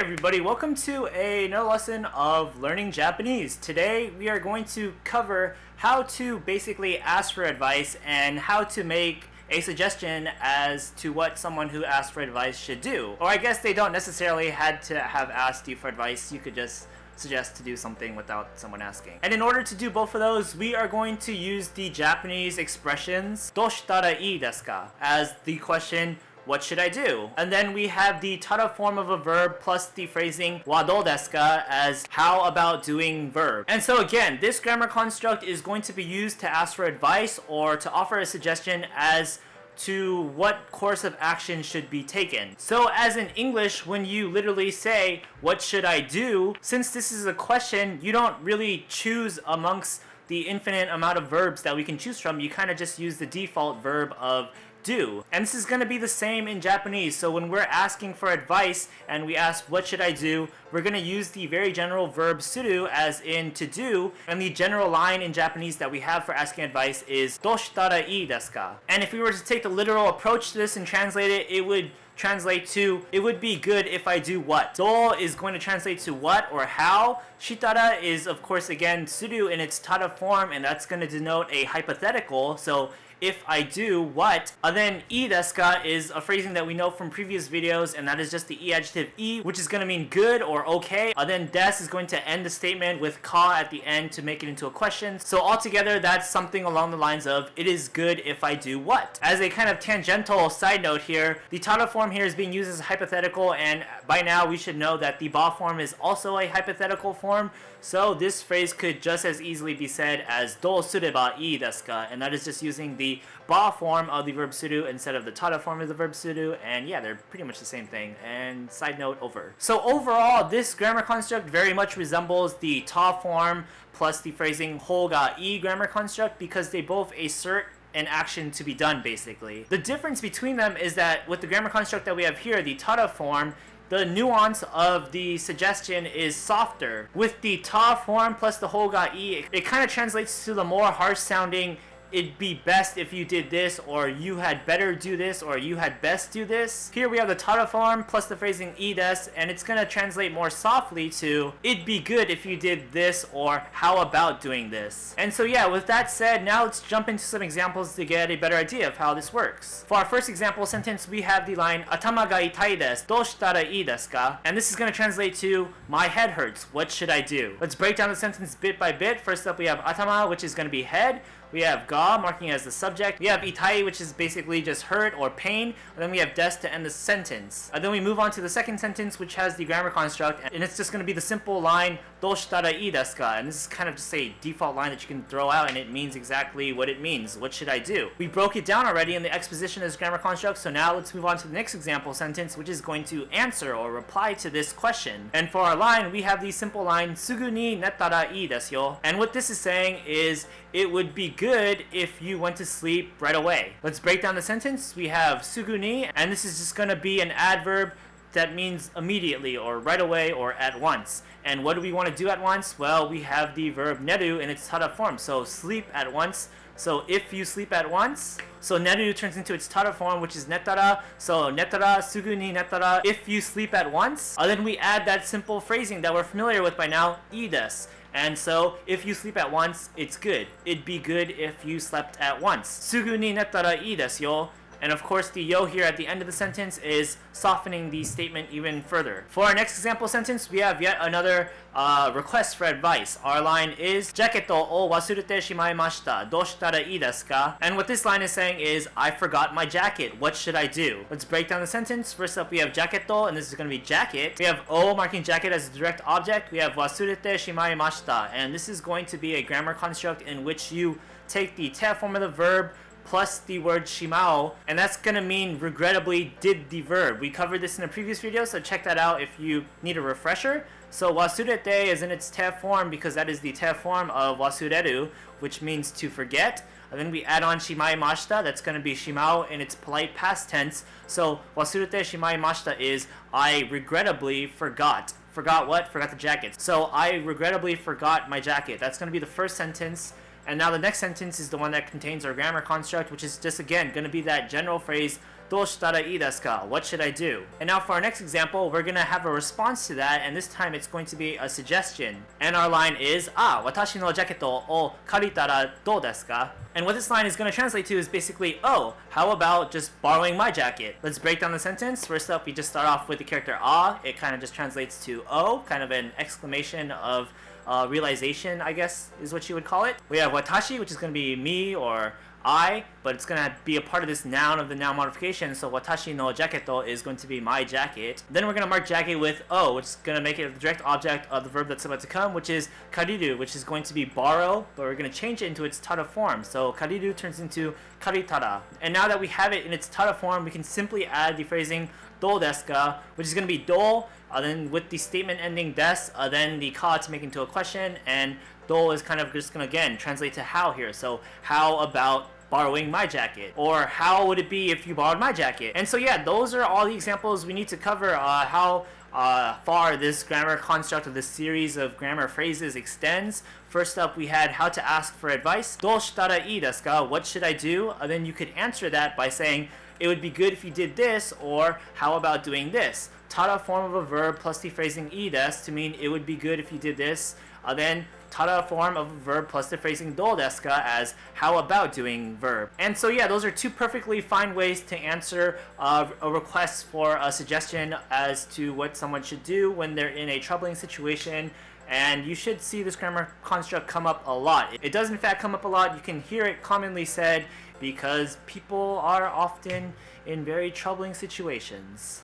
everybody, welcome to another lesson of learning Japanese. Today we are going to cover how to basically ask for advice and how to make a suggestion as to what someone who asked for advice should do. Or I guess they don't necessarily had to have asked you for advice, you could just suggest to do something without someone asking. And in order to do both of those, we are going to use the Japanese expressions どうしたらいいですか as the question, what should I do? And then we have the tada form of a verb plus the phrasing wa do desu ka as how about doing verb. And so again, this grammar construct is going to be used to ask for advice or to offer a suggestion as to what course of action should be taken. So as in English, when you literally say, what should I do? Since this is a question, you don't really choose amongst the infinite amount of verbs that we can choose from. You kind of just use the default verb of do. And this is going to be the same in Japanese. So when we're asking for advice and we ask what should I do, we're going to use the very general verb suru as in to do, and the general line in Japanese that we have for asking advice is どうしたらいいですか? And if we were to take the literal approach to this and translate it, it would translate to, it would be good if I do what. Do is going to translate to what or how. Shitara is of course again suru in its tada form, and that's going to denote a hypothetical. So if I do what, then ii desu ka is a phrasing that we know from previous videos, and that is just the e adjective i, which is going to mean good or okay. Then des is going to end the statement with ka at the end to make it into a question. So altogether, that's something along the lines of it is good if I do what. As a kind of tangential side note here, the tada form here is being used as a hypothetical, and by now we should know that the ba form is also a hypothetical form. So this phrase could just as easily be said as do sureba ii desu ka, and that is just using the ba form of the verb suru instead of the tada form of the verb suru, and yeah, they're pretty much the same thing. And side note over. So overall, this grammar construct very much resembles the ta form plus the phrasing hoga i grammar construct because they both assert an action to be done basically. The difference between them is that with the grammar construct that we have here, the tada form, the nuance of the suggestion is softer. With the ta form plus the hoga i, it kind of translates to the more harsh sounding it'd be best if you did this, or you had better do this, or you had best do this. Here we have the tada form plus the phrasing ii desu, and it's going to translate more softly to it'd be good if you did this, or how about doing this. And so yeah, with that said, now let's jump into some examples to get a better idea of how this works. For our first example sentence, we have the line atama ga itai desu, do shitara ii desu ka? And this is going to translate to my head hurts, what should I do? Let's break down the sentence bit by bit. First up we have atama, which is going to be head. We have ga, marking as the subject. We have itai, which is basically just hurt or pain. And then we have des to end the sentence. And then we move on to the second sentence, which has the grammar construct. And it's just going to be the simple line, do shitara ii desu ka? And this is kind of just a default line that you can throw out, and it means exactly what it means. What should I do? We broke it down already in the exposition as grammar construct. So now let's move on to the next example sentence, which is going to answer or reply to this question. And for our line, we have the simple line, sugu ni nettara ii desu yo. And what this is saying is, it would be good if you went to sleep right away. Let's break down the sentence. We have sugu ni, and this is just going to be an adverb that means immediately or right away or at once. And what do we want to do at once? Well, we have the verb neru in its tada form. So sleep at once. So if you sleep at once, so neru turns into its tada form, which is nettara. So nettara, sugu ni nettara, if you sleep at once. Then we add that simple phrasing that we're familiar with by now, ii desu. And so, if you sleep at once, it's good. It'd be good if you slept at once. Sugu ni nettara ii desu yo. And of course, the yo here at the end of the sentence is softening the statement even further. For our next example sentence, we have yet another request for advice. Our line is jacket o wasurete shimaimashita. Do shitara ii desu ka? And what this line is saying is, I forgot my jacket. What should I do? Let's break down the sentence. First up, we have jacket, and this is going to be jacket. We have o marking jacket as a direct object. We have wasurete shimaimashita, and this is going to be a grammar construct in which you take the te form of the verb plus the word shimao, and that's gonna mean regrettably did the verb. We covered this in a previous video, so check that out if you need a refresher. So wasurete is in its te form because that is the te form of wasureru, which means to forget. And then we add on shimaimashita, that's going to be shimao in its polite past tense. So wasurete shimaimashita is I regrettably forgot. Forgot what? Forgot the jacket. So I regrettably forgot my jacket. That's going to be the first sentence. And now the next sentence is the one that contains our grammar construct, which is just again going to be that general phrase どうしたらいいですか? What should I do? And now for our next example, we're gonna have a response to that, and this time it's going to be a suggestion. And our line is, 私のジャケットを借りたらどうですか? And what this line is going to translate to is basically, oh, how about just borrowing my jacket? Let's break down the sentence. First up, we just start off with the character It kind of just translates to oh, kind of an exclamation of realization, I guess, is what you would call it. We have watashi, which is going to be me or I, but it's going to be a part of this noun of the noun modification, so watashi no jaketo is going to be my jacket. Then we're going to mark jacket with o, which is going to make it the direct object of the verb that's about to come, which is kariru, which is going to be borrow, but we're going to change it into its tada form. So kariru turns into karitara. And now that we have it in its tada form, we can simply add the phrasing do desu ka, which is going to be do, then with the statement ending des, then the ka to make into a question, and do is kind of just going to, again, translate to how here. So how about borrowing my jacket? Or how would it be if you borrowed my jacket? And so yeah, those are all the examples we need to cover how far this grammar construct of this series of grammar phrases extends. First up, we had how to ask for advice. どうしたらいいですか? What should I do? Then you could answer that by saying, it would be good if you did this, or how about doing this? Tada form of a verb plus the phrasing いいです to mean it would be good if you did this. Then tada form of a verb plus the phrasing どうですか as how about doing verb. And so yeah, those are two perfectly fine ways to answer a request for a suggestion as to what someone should do when they're in a troubling situation. And you should see this grammar construct come up a lot. It does in fact come up a lot. You can hear it commonly said because people are often in very troubling situations.